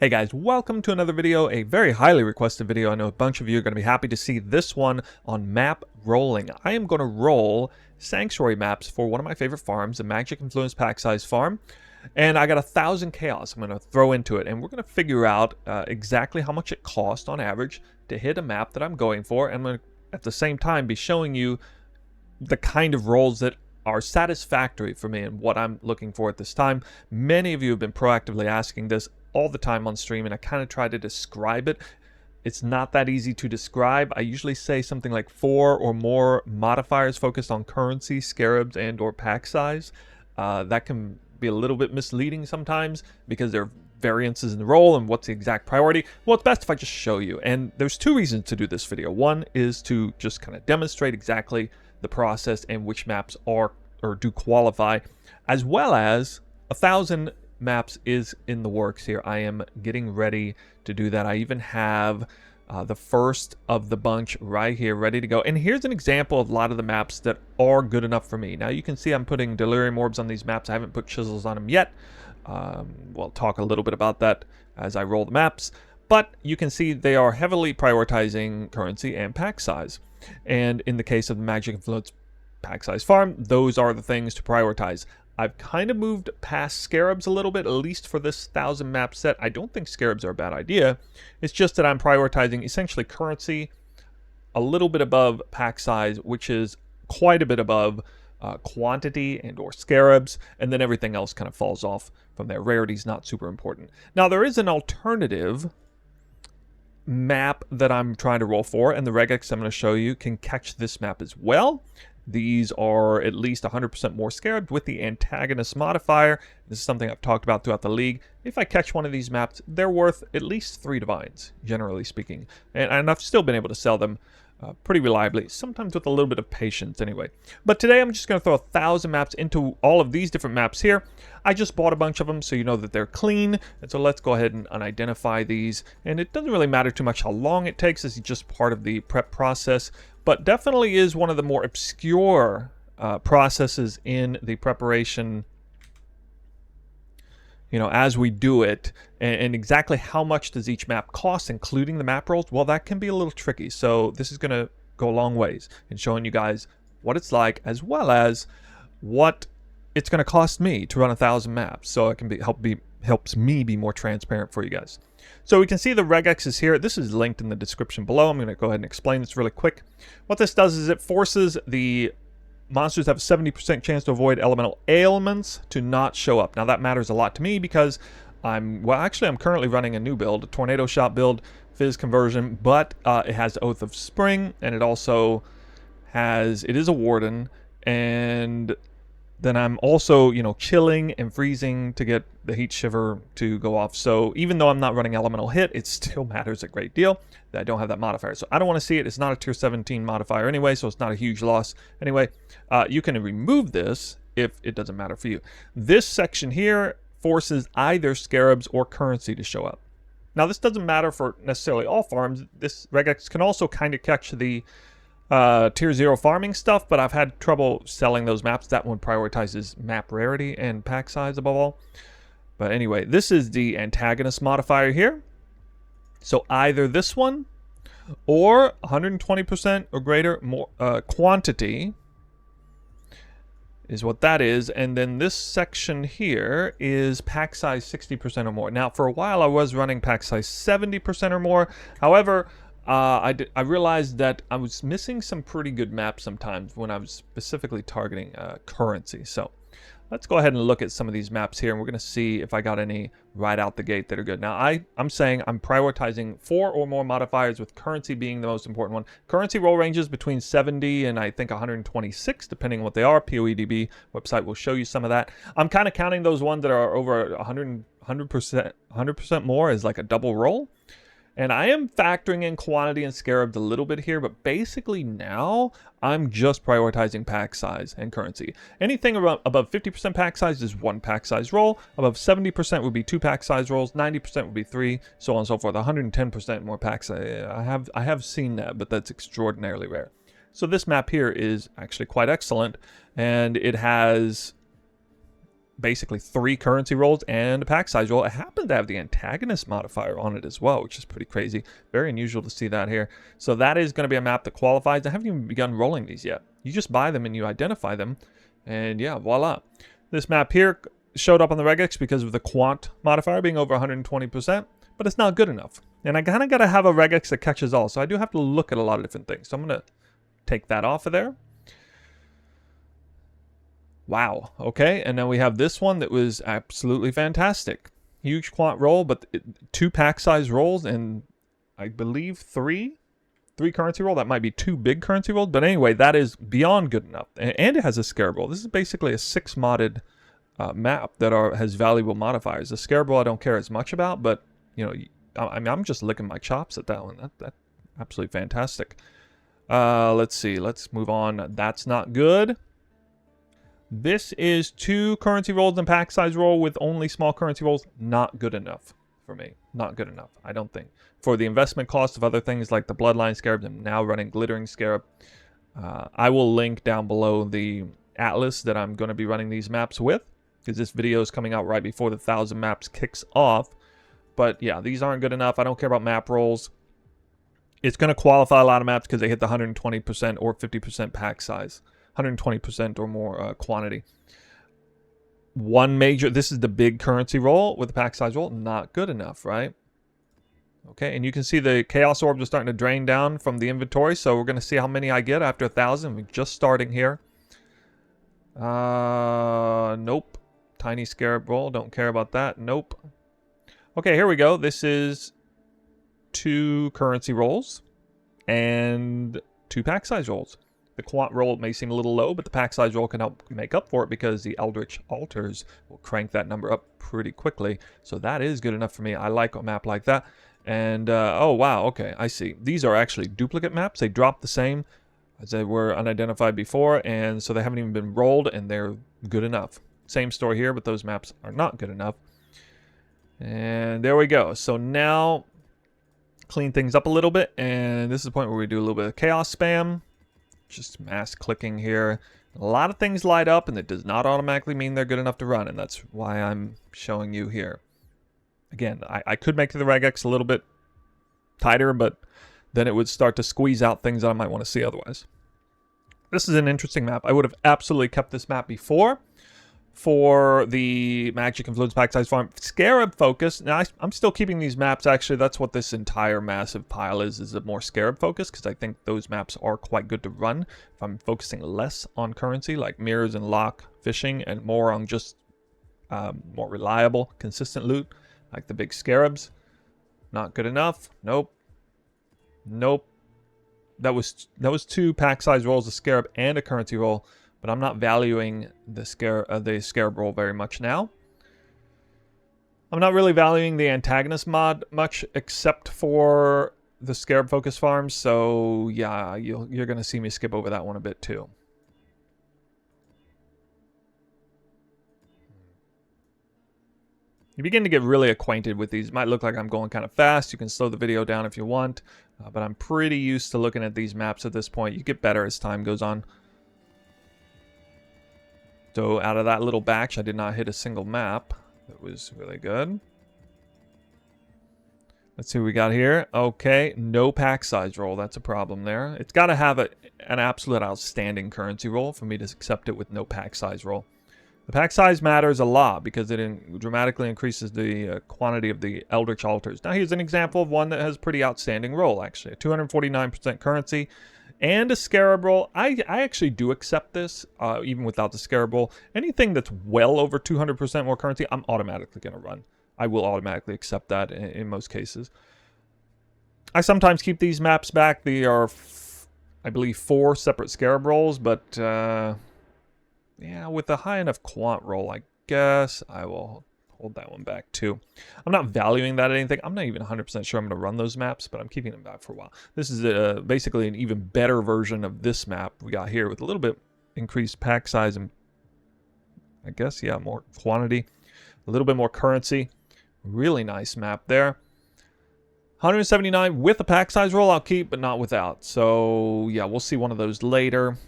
Hey guys, welcome to another video, a very highly requested video. I know a bunch of you are going to be happy to see this one on map rolling. I am going to roll sanctuary maps for one of my favorite farms, the Magic Influence Pack Size Farm. And I got 1,000 chaos I'm going to throw into it, and we're going to figure out exactly how much it costs on average to hit a map that I'm going for. And I'm going to, at the same time, be showing you the kind of rolls that are satisfactory for me and what I'm looking for at this time. Many of you have been proactively asking this all the time on stream, and I kind of try to describe it. It's not that easy to describe. I usually say something like 4 or more modifiers focused on currency, scarabs, and or pack size. That can be a little bit misleading sometimes because there are variances in the role and what's the exact priority. Well, it's best if I just show you, and there's two reasons to do this video. One is to just kind of demonstrate exactly the process and which maps are or do qualify, as well as 1,000 maps is in the works here. I am getting ready to do that. I even have the first of the bunch right here ready to go. And here's an example of a lot of the maps that are good enough for me. Now you can see I'm putting delirium orbs on these maps. I haven't put chisels on them yet. We'll talk a little bit about that as I roll the maps. But you can see they are heavily prioritizing currency and pack size. And in the case of the Magic Influence Pack Size Farm, those are the things to prioritize. I've kind of moved past scarabs a little bit, at least for this 1,000 map set. I don't think scarabs are a bad idea. It's just that I'm prioritizing essentially currency a little bit above pack size, which is quite a bit above quantity and or scarabs, and then everything else kind of falls off from there. Rarity's not super important. Now there is an alternative map that I'm trying to roll for, and the Regex I'm going to show you can catch this map as well. These are at least 100% more scarab with the antagonist modifier. This is something I've talked about throughout the league. If I catch one of these maps, they're worth at least 3 divines, generally speaking. And I've still been able to sell them pretty reliably, sometimes with a little bit of patience anyway. But today I'm just going to throw 1,000 maps into all of these different maps here. I just bought a bunch of them so you know that they're clean. And so let's go ahead and unidentify these. And it doesn't really matter too much how long it takes. This is just part of the prep process. But definitely is one of the more obscure processes in the preparation, you know, as we do it. And exactly how much does each map cost, including the map rolls? Well, that can be a little tricky. So this is going to go a long ways in showing you guys what it's like, as well as what it's going to cost me to run 1,000 maps. So it can helps me be more transparent for you guys. So we can see the regex is here. This is linked in the description below. I'm going to go ahead and explain this really quick. What this does is it forces the monsters that have a 70% chance to avoid elemental ailments to not show up. Now that matters a lot to me because I'm currently running a new build, a tornado shot build, fizz conversion, but it has Oath of Spring, and it also has, it is a warden, and then I'm also, you know, chilling and freezing to get the heat shiver to go off. So even though I'm not running elemental hit, it still matters a great deal that I don't have that modifier. So I don't want to see it. It's not a tier 17 modifier anyway, so it's not a huge loss. Anyway, you can remove this if it doesn't matter for you. This section here forces either scarabs or currency to show up. Now this doesn't matter for necessarily all farms. This regex can also kind of catch the tier 0 farming stuff, but I've had trouble selling those maps. That one prioritizes map rarity and pack size above all. But anyway, this is the antagonist modifier here. So either this one or 120% or greater more quantity is what that is. And then this section here is pack size 60% or more. Now for a while I was running pack size 70% or more. However, I realized that I was missing some pretty good maps sometimes when I was specifically targeting currency. So let's go ahead and look at some of these maps here, and we're going to see if I got any right out the gate that are good. Now I'm saying I'm prioritizing 4 or more modifiers, with currency being the most important one. Currency roll ranges between 70 and I think 126 depending on what they are. PoEDB website will show you some of that. I'm kind of counting those ones that are over 100% more as like a double roll. And I am factoring in quantity and scarabs a little bit here, but basically now I'm just prioritizing pack size and currency. Anything above 50% pack size is 1 pack size roll. Above 70% would be 2 pack size rolls. 90% would be 3, so on and so forth. 110% more pack size. I have seen that, but that's extraordinarily rare. So this map here is actually quite excellent, and it has basically 3 currency rolls and a pack size roll. It happened to have the antagonist modifier on it as well, which is pretty crazy. Very unusual to see that here. So that is going to be a map that qualifies. I haven't even begun rolling these yet. You just buy them and you identify them, and yeah, voila. This map here showed up on the regex because of the quant modifier being over 120%, but it's not good enough. And I kind of got to have a regex that catches all, so I do have to look at a lot of different things. So I'm going to take that off of there. Wow, okay, and then we have this one that was absolutely fantastic. Huge quant roll, but 2 pack size rolls and I believe 3 currency roll. That might be 2 big currency rolls, but anyway, that is beyond good enough. And it has a scarab roll. This is basically a 6 modded map that has valuable modifiers. The scarab roll I don't care as much about, but you know, I'm just licking my chops at that one. That's absolutely fantastic. Let's see, let's move on. That's not good. This is 2 currency rolls and pack size roll with only small currency rolls. Not good enough for me. Not good enough, I don't think. For the investment cost of other things like the Bloodline Scarabs, I'm now running Glittering Scarab. I will link down below the atlas that I'm going to be running these maps with, because this video is coming out right before the 1,000 maps kicks off. But yeah, these aren't good enough. I don't care about map rolls. It's going to qualify a lot of maps because they hit the 120% or 50% pack size. 120% or more quantity. This is the big currency roll with the pack size roll. Not good enough, right? Okay, and you can see the chaos orbs are starting to drain down from the inventory, so we're going to see how many I get after 1,000. We're just starting here. Nope. Tiny scarab roll, don't care about that. Nope. Okay, here we go. This is 2 currency rolls and 2 pack size rolls. The quant roll may seem a little low, but the pack size roll can help make up for it because the Eldritch Altars will crank that number up pretty quickly. So that is good enough for me. I like a map like that. And, oh, wow, okay, I see. These are actually duplicate maps. They drop the same as they were unidentified before, and so they haven't even been rolled, and they're good enough. Same story here, but those maps are not good enough. And there we go. So now, clean things up a little bit, and this is the point where we do a little bit of chaos spam. Just mass clicking here. A lot of things light up, and it does not automatically mean they're good enough to run, and that's why I'm showing you here. Again, I could make the regex a little bit tighter, but then it would start to squeeze out things that I might want to see otherwise. This is an interesting map. I would have absolutely kept this map before for the Magic Influence Pack Size Farm. Scarab focus. Now, I'm still keeping these maps, actually. That's what this entire massive pile is a more Scarab focus, because I think those maps are quite good to run. If I'm focusing less on currency, like mirrors and lock fishing, and more on just more reliable, consistent loot, like the big Scarabs. Not good enough. Nope. Nope. That was 2 pack size rolls, a Scarab and a currency roll. But I'm not valuing the Scarab roll very much now. I'm not really valuing the antagonist mod much, except for the Scarab focus farms. So yeah, you're going to see me skip over that one a bit too. You begin to get really acquainted with these. It might look like I'm going kind of fast. You can slow the video down if you want. But I'm pretty used to looking at these maps at this point. You get better as time goes on. So out of that little batch, I did not hit a single map. That was really good. Let's see what we got here. Okay, no pack size roll. That's a problem there. It's got to have an absolute outstanding currency roll for me to accept it with no pack size roll. The pack size matters a lot because it dramatically increases the quantity of the Eldritch Altars. Now here's an example of one that has pretty outstanding roll, actually. A 249% currency and a Scarab roll. I actually do accept this, even without the Scarab roll. Anything that's well over 200% more currency, I'm automatically going to run. I will automatically accept that in most cases. I sometimes keep these maps back. They are, I believe, 4 separate Scarab rolls, but yeah, with a high enough quant roll, I guess I will hold that one back too. I'm not valuing that at anything. I'm not even 100% sure I'm going to run those maps, but I'm keeping them back for a while. This is basically an even better version of this map we got here with a little bit increased pack size and I guess, yeah, more quantity, a little bit more currency. Really nice map there. 179 with a pack size roll I'll keep, but not without. So yeah, we'll see one of those later.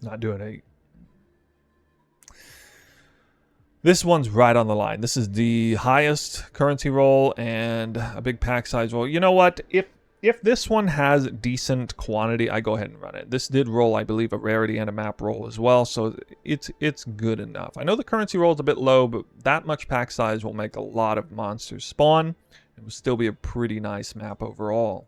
Not doing a This one's right on the line. This is the highest currency roll and a big pack size roll. You know what? If this one has decent quantity, I go ahead and run it. This did roll, I believe, a rarity and a map roll as well, so it's good enough. I know the currency roll is a bit low, but that much pack size will make a lot of monsters spawn. It will still be a pretty nice map overall.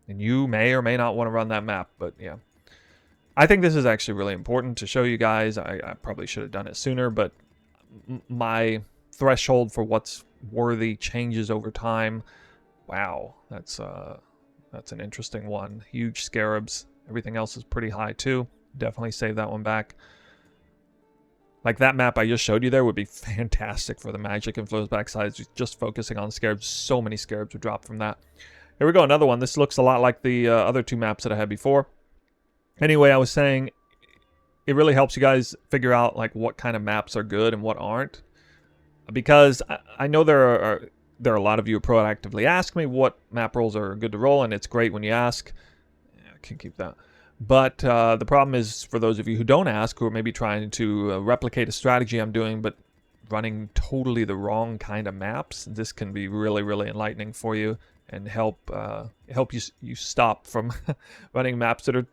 And you may or may not want to run that map, but yeah. I think this is actually really important to show you guys. I probably should have done it sooner, but my threshold for what's worthy changes over time. Wow, that's an interesting one. Huge scarabs. Everything else is pretty high too. Definitely save that one back. Like that map I just showed you there would be fantastic for the magic influence backsides. Just focusing on scarabs. So many scarabs would drop from that. Here we go, another one. This looks a lot like the other two maps that I had before. Anyway, I was saying it really helps you guys figure out like what kind of maps are good and what aren't. Because I know there are a lot of you who proactively ask me what map rolls are good to roll, and it's great when you ask. Yeah, I can keep that. But the problem is for those of you who don't ask, who are maybe trying to replicate a strategy I'm doing, but running totally the wrong kind of maps, this can be really, really enlightening for you and help you stop from running maps that are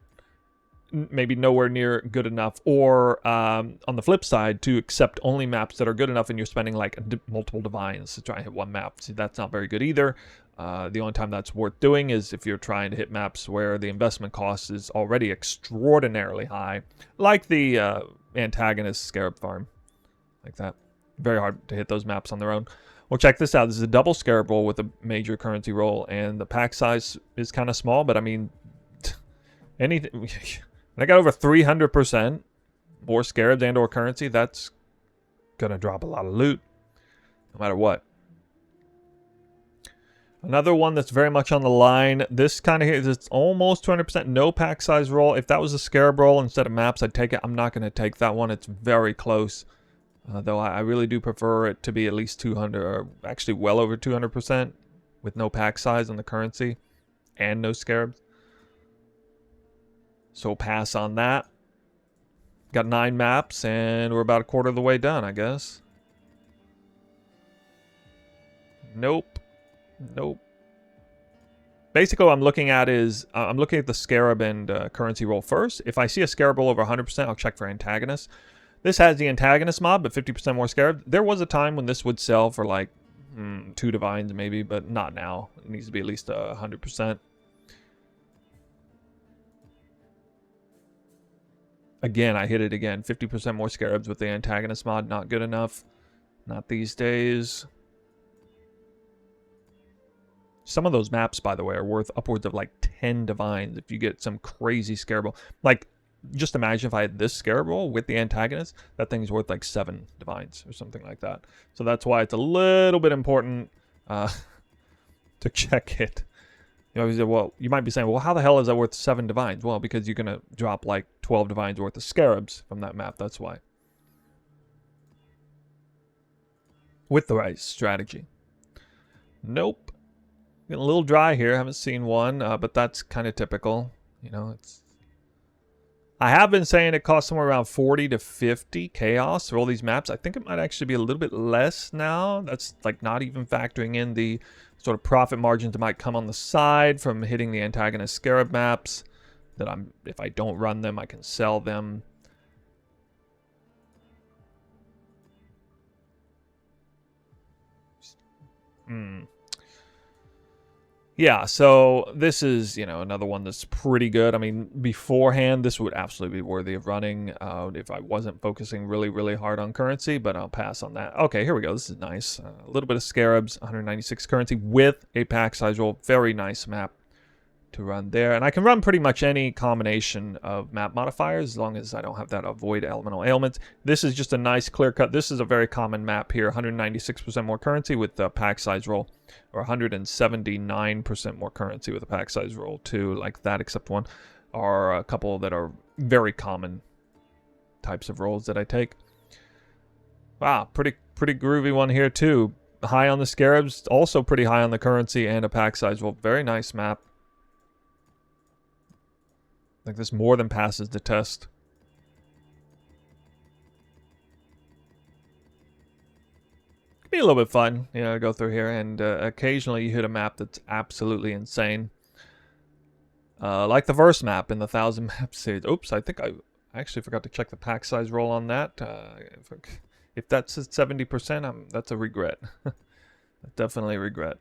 maybe nowhere near good enough, or on the flip side, to accept only maps that are good enough and you're spending like multiple divines to try and hit one map. See, that's not very good either. The only time that's worth doing is if you're trying to hit maps where the investment cost is already extraordinarily high, like the antagonist scarab farm, like that. Very hard to hit those maps on their own. Well, check this out. This is a double scarab roll with a major currency roll, and the pack size is kind of small, but I mean, anything. I got over 300% more scarabs and or currency. That's gonna drop a lot of loot, no matter what. Another one that's very much on the line. This kind of it's almost 200% no pack size roll. If that was a scarab roll instead of maps, I'd take it. I'm not gonna take that one. It's very close, though. I really do prefer it to be at least 200, or actually well over 200% with no pack size on the currency and no scarabs. So pass on that. Got 9 maps, and we're about a quarter of the way done, I guess. Nope. Nope. Basically, what I'm looking at is, I'm looking at the scarab and currency roll first. If I see a scarab roll over 100%, I'll check for antagonists. This has the antagonist mob, but 50% more scarab. There was a time when this would sell for like 2 divines maybe, but not now. It needs to be at least 100%. Again, I hit it again. 50% more scarabs with the antagonist mod. Not good enough. Not these days. Some of those maps, by the way, are worth upwards of like 10 divines if you get some crazy scarab roll. Like, just imagine if I had this scarab roll with the antagonist, that thing's worth like 7 divines or something like that. So that's why it's a little bit important to check it. You know, well, you might be saying, well, how the hell is that worth 7 divines? Well, because you're going to drop like 12 divines worth of scarabs from that map. That's why. With the right strategy. Nope. Getting a little dry here. Haven't seen one, but that's kind of typical. You know, it's... I have been saying it costs somewhere around 40 to 50 chaos for all these maps. I think it might actually be a little bit less now. That's like not even factoring in the sort of profit margins that might come on the side from hitting the antagonist scarab maps. That if I don't run them, I can sell them. Yeah, so this is, you know, another one that's pretty good. I mean, beforehand, this would absolutely be worthy of running if I wasn't focusing really, really hard on currency, but I'll pass on that. Okay, here we go. This is nice. A little bit of scarabs, 196 currency with a pack size roll. Very nice map to run there. And I can run pretty much any combination of map modifiers as long as I don't have that avoid elemental ailments. This is just a nice clear cut. This is a very common map here. 196% more currency with the pack size roll, or 179% more currency with a pack size roll too, like that, except one. Are a couple that are very common types of rolls that I take. Wow, pretty groovy one here too. High on the scarabs, also pretty high on the currency and a pack size roll. Very nice map. Like, this more than passes the test. Could be a little bit fun, you know, go through here, and occasionally you hit a map that's absolutely insane. Like the verse map in the 1,000 map series. Oops, I think I actually forgot to check the pack size roll on that. If that's at 70%, that's a regret. Definitely a regret.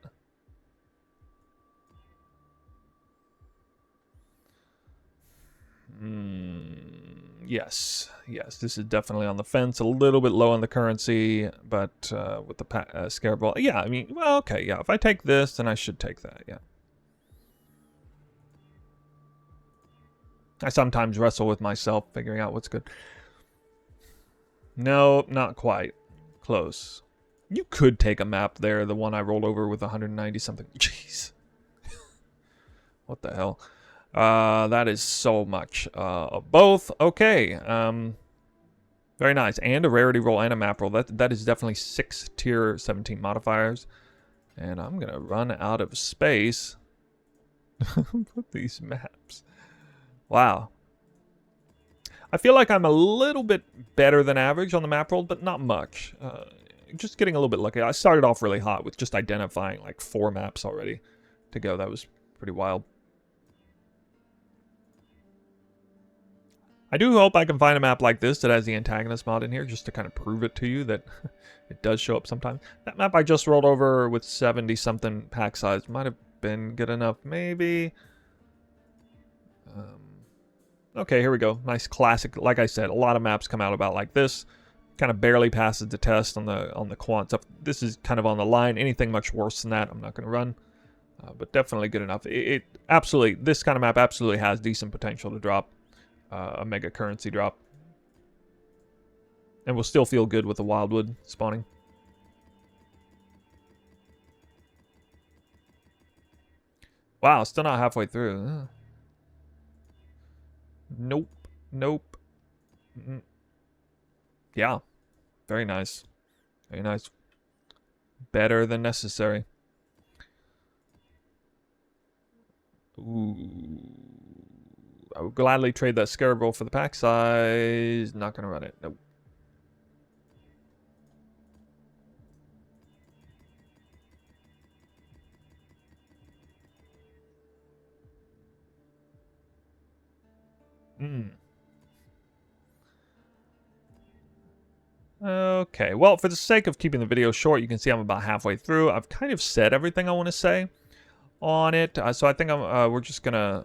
Yes, this is definitely on the fence. A little bit low on the currency, but with the scarab roll, yeah, I mean, well, okay, yeah. If I take this, then I should take that, yeah. I sometimes wrestle with myself, figuring out what's good. No, not quite. Close. You could take a map there, the one I rolled over with 190 something. Jeez. What the hell? That is so much of both. Okay. Very nice. And a rarity roll and a map roll. That is definitely 6 tier 17 modifiers. And I'm going to run out of space. Put these maps. Wow. I feel like I'm a little bit better than average on the map roll, but not much. Just getting a little bit lucky. I started off really hot with just identifying like 4 maps already to go. That was pretty wild. I do hope I can find a map like this that has the antagonist mod in here, just to kind of prove it to you that it does show up sometimes. That map I just rolled over with 70-something pack size might have been good enough, maybe. Okay, here we go. Nice classic. Like I said, a lot of maps come out about like this. Kind of barely passes the test on the quant stuff. This is kind of on the line. Anything much worse than that, I'm not going to run. But definitely good enough. It absolutely, this kind of map absolutely has decent potential to drop a mega currency drop. And we'll still feel good with the Wildwood spawning. Wow, still not halfway through. Nope. Nope. Yeah. Very nice. Very nice. Better than necessary. Ooh. I would gladly trade that scarab roll for the pack size. Not going to run it. Nope. Okay, well, for the sake of keeping the video short, you can see I'm about halfway through. I've kind of said everything I want to say on it, so I think we're just gonna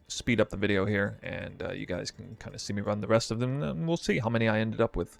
speed up the video here, and you guys can kind of see me run the rest of them, and we'll see how many I ended up with.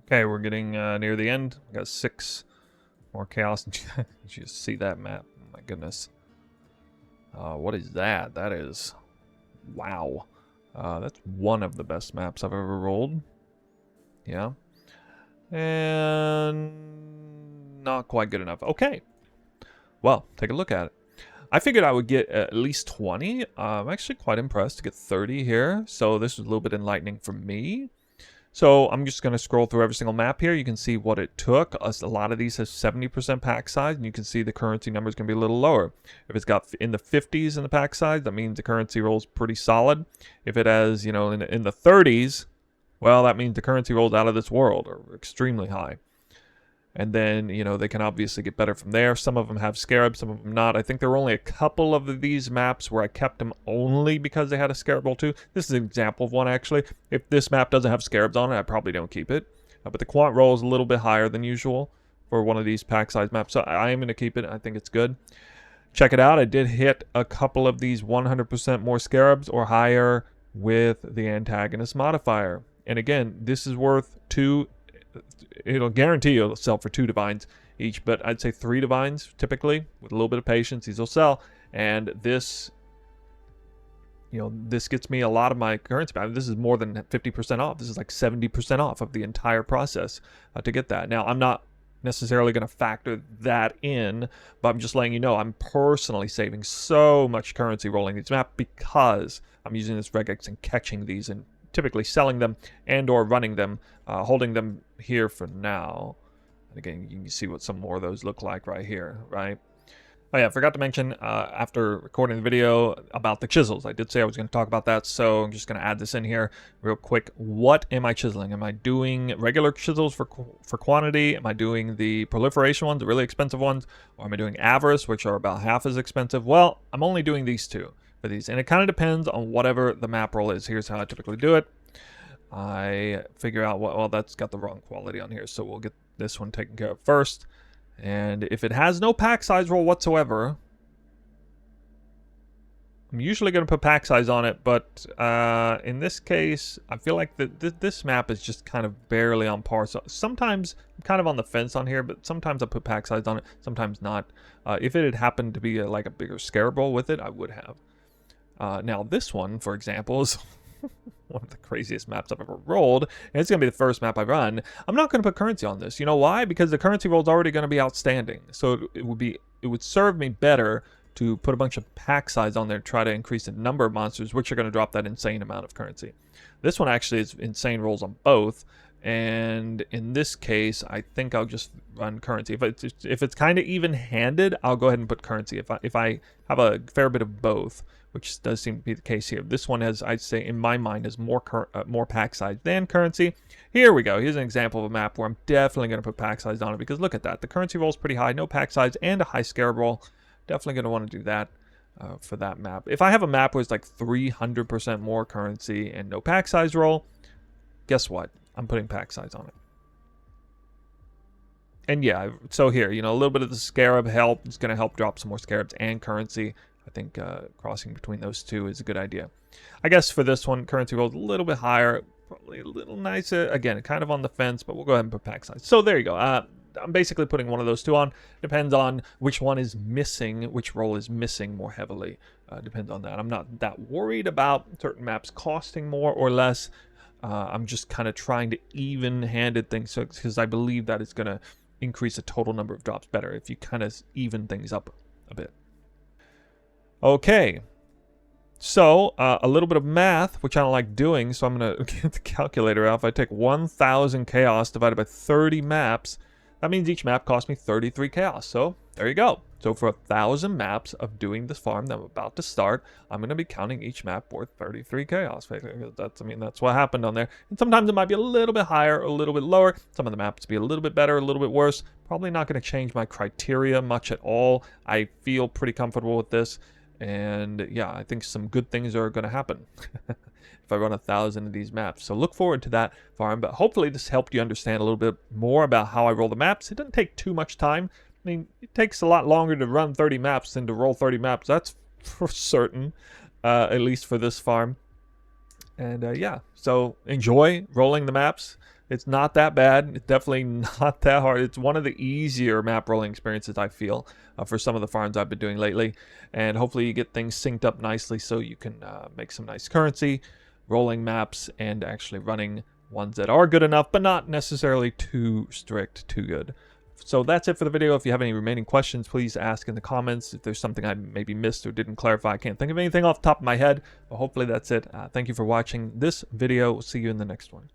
Okay, we're getting near the end. We got 6 more chaos. Did you see that map? Oh my goodness. What is that? That is... wow. That's one of the best maps I've ever rolled. Yeah. And... not quite good enough. Okay. Well, take a look at it. I figured I would get at least 20. I'm actually quite impressed to get 30 here. So this was a little bit enlightening for me. So I'm just going to scroll through every single map here. You can see what it took. A lot of these have 70% pack size, and you can see the currency numbers can be a little lower. If it's got in the 50s in the pack size, that means the currency roll is pretty solid. If it has, you know, in the 30s, well, that means the currency rolls out of this world or extremely high. And then, you know, they can obviously get better from there. Some of them have scarabs, some of them not. I think there were only a couple of these maps where I kept them only because they had a scarab roll too. This is an example of one, actually. If this map doesn't have scarabs on it, I probably don't keep it. But the quant roll is a little bit higher than usual for one of these pack size maps, so I am going to keep it. I think it's good. Check it out. I did hit a couple of these 100% more scarabs or higher with the antagonist modifier. And again, this is worth 2. It'll guarantee you'll sell for 2 divines each, but I'd say 3 divines typically. With a little bit of patience, these will sell. And this, you know, this gets me a lot of my currency back. This is more than 50% off. This is like 70% off of the entire process to get that. Now, I'm not necessarily going to factor that in, but I'm just letting you know I'm personally saving so much currency rolling these maps because I'm using this regex and catching these and typically selling them and or running them, holding them here for now. And again, you can see what some more of those look like right here, right? Oh yeah, I forgot to mention after recording the video about the chisels. I did say I was going to talk about that, so I'm just going to add this in here real quick. What am I chiseling? Am I doing regular chisels for quantity? Am I doing the proliferation ones, the really expensive ones? Or am I doing avarice, which are about half as expensive? Well, I'm only doing these 2 for these, and it kind of depends on whatever the map roll is. Here's how I typically do it. I figure out what, well, that's got the wrong quality on here, so we'll get this one taken care of first. And if it has no pack size roll whatsoever, I'm usually going to put pack size on it, but in this case, I feel like this map is just kind of barely on par. So sometimes I'm kind of on the fence on here, but sometimes I put pack size on it, sometimes not. If it had happened to be like a bigger scarab roll with it, I would have. Now this one, for example, is one of the craziest maps I've ever rolled, and it's going to be the first map I run. I'm not going to put currency on this. You know why? Because the currency roll is already going to be outstanding. So it would serve me better to put a bunch of pack size on there, try to increase the number of monsters, which are going to drop that insane amount of currency. This one actually is insane rolls on both, and in this case, I think I'll just run currency. If it's kind of even-handed, I'll go ahead and put currency. If I have a fair bit of both, which does seem to be the case here. This one has, I'd say, in my mind, has more pack size than currency. Here we go. Here's an example of a map where I'm definitely going to put pack size on it, because look at that. The currency roll is pretty high, no pack size, and a high scarab roll. Definitely going to want to do that for that map. If I have a map where it's like 300% more currency and no pack size roll, guess what? I'm putting pack size on it. And yeah, so here, you know, a little bit of the scarab help. It's going to help drop some more scarabs and currency. I think crossing between those 2 is a good idea. I guess for this one, currency roll is a little bit higher, probably a little nicer. Again, kind of on the fence, but we'll go ahead and put pack size. So there you go. I'm basically putting one of those 2 on. Depends on which one is missing, which roll is missing more heavily. Depends on that. I'm not that worried about certain maps costing more or less. I'm just kind of trying to even-handed things, because I believe that it's going to increase the total number of drops better if you kind of even things up a bit. Okay, so a little bit of math, which I don't like doing, so I'm going to get the calculator out. If I take 1,000 chaos divided by 30 maps, that means each map cost me 33 chaos. So there you go. So for 1,000 maps of doing this farm that I'm about to start, I'm going to be counting each map worth 33 chaos. That's what happened on there. And sometimes it might be a little bit higher, a little bit lower. Some of the maps be a little bit better, a little bit worse. Probably not going to change my criteria much at all. I feel pretty comfortable with this. And yeah, I think some good things are going to happen if I run 1,000 of these maps. So look forward to that farm. But hopefully this helped you understand a little bit more about how I roll the maps. It doesn't take too much time. I mean, it takes a lot longer to run 30 maps than to roll 30 maps. That's for certain, at least for this farm. And yeah, so enjoy rolling the maps. It's not that bad. It's definitely not that hard. It's one of the easier map rolling experiences, I feel, for some of the farms I've been doing lately. And hopefully you get things synced up nicely so you can make some nice currency, rolling maps, and actually running ones that are good enough, but not necessarily too strict, too good. So that's it for the video. If you have any remaining questions, please ask in the comments. If there's something I maybe missed or didn't clarify, I can't think of anything off the top of my head, but hopefully that's it. Thank you for watching this video. We'll see you in the next one.